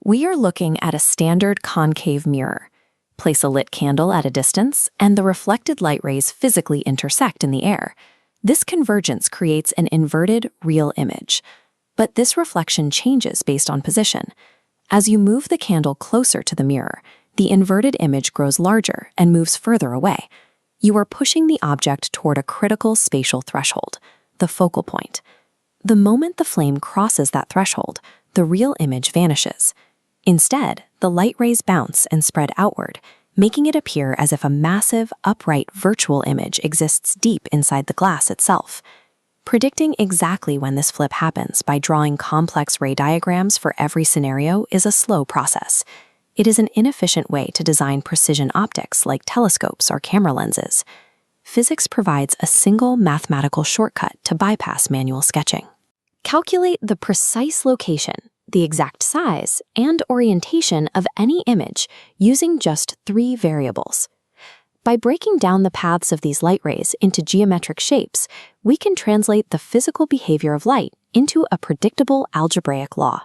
We are looking at a standard concave mirror. Place a lit candle at a distance, and the reflected light rays physically intersect in the air. This convergence creates an inverted, real image. But this reflection changes based on position. As you move the candle closer to the mirror, the inverted image grows larger and moves further away. You are pushing the object toward a critical spatial threshold, the focal point. The moment the flame crosses that threshold, the real image vanishes. Instead, the light rays bounce and spread outward, making it appear as if a massive, upright virtual image exists deep inside the glass itself. Predicting exactly when this flip happens by drawing complex ray diagrams for every scenario is a slow process. It is an inefficient way to design precision optics like telescopes or camera lenses. Physics provides a single mathematical shortcut to bypass manual sketching. Calculate the precise location, the exact size, and orientation of any image using just 3 variables. By breaking down the paths of these light rays into geometric shapes, we can translate the physical behavior of light into a predictable algebraic law.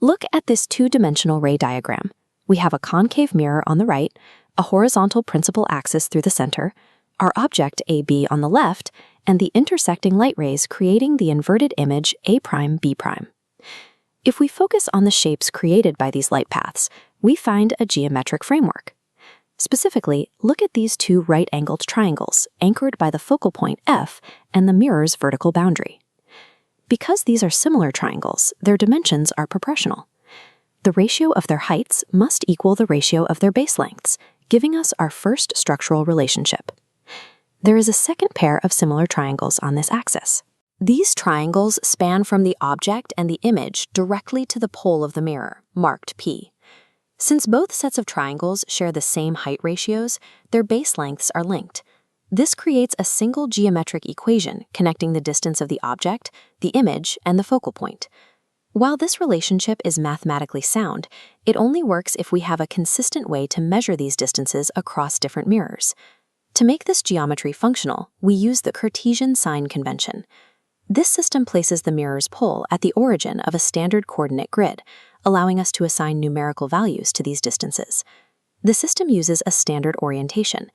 Look at this 2-dimensional ray diagram. We have a concave mirror on the right, a horizontal principal axis through the center, our object AB on the left, and the intersecting light rays creating the inverted image A'B'. If we focus on the shapes created by these light paths, we find a geometric framework. Specifically, look at these 2 right-angled triangles anchored by the focal point F and the mirror's vertical boundary. Because these are similar triangles, their dimensions are proportional. The ratio of their heights must equal the ratio of their base lengths, giving us our first structural relationship. There is a second pair of similar triangles on this axis. These triangles span from the object and the image directly to the pole of the mirror, marked P. Since both sets of triangles share the same height ratios, their base lengths are linked. This creates a single geometric equation connecting the distance of the object, the image, and the focal point. While this relationship is mathematically sound, it only works if we have a consistent way to measure these distances across different mirrors. To make this geometry functional, we use the Cartesian sign convention. This system places the mirror's pole at the origin of a standard coordinate grid, allowing us to assign numerical values to these distances. The system uses a standard orientation.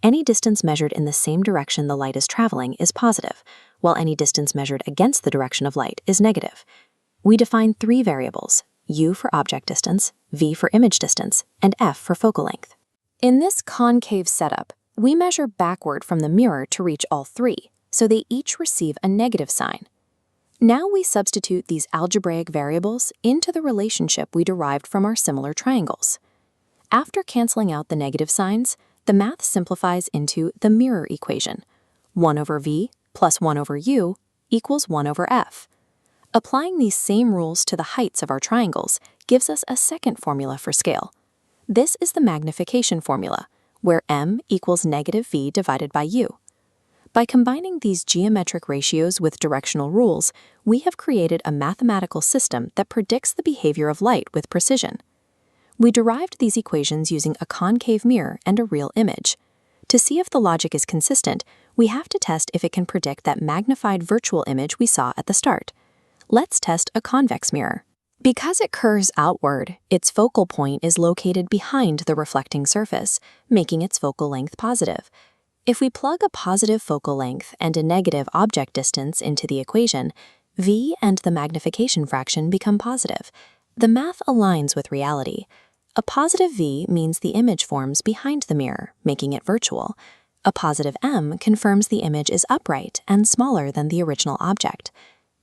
Any distance measured in the same direction the light is traveling is positive, while any distance measured against the direction of light is negative. We define 3 variables, U for object distance, V for image distance, and F for focal length. In this concave setup, we measure backward from the mirror to reach all 3, so they each receive a negative sign. Now we substitute these algebraic variables into the relationship we derived from our similar triangles. After canceling out the negative signs, the math simplifies into the mirror equation. 1 over V plus 1 over U equals 1 over F. Applying these same rules to the heights of our triangles gives us a second formula for scale. This is the magnification formula, where M equals negative V divided by U. By combining these geometric ratios with directional rules, we have created a mathematical system that predicts the behavior of light with precision. We derived these equations using a concave mirror and a real image. To see if the logic is consistent, we have to test if it can predict that magnified virtual image we saw at the start. Let's test a convex mirror. Because it curves outward, its focal point is located behind the reflecting surface, making its focal length positive. If we plug a positive focal length and a negative object distance into the equation, V and the magnification fraction become positive. The math aligns with reality. A positive V means the image forms behind the mirror, making it virtual. A positive M confirms the image is upright and smaller than the original object.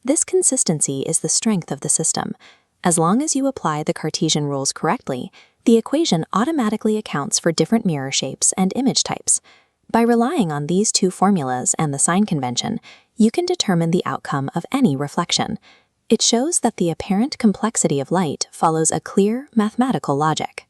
This consistency is the strength of the system. As long as you apply the Cartesian rules correctly, the equation automatically accounts for different mirror shapes and image types. By relying on these 2 formulas and the sign convention, you can determine the outcome of any reflection. It shows that the apparent complexity of light follows a clear mathematical logic.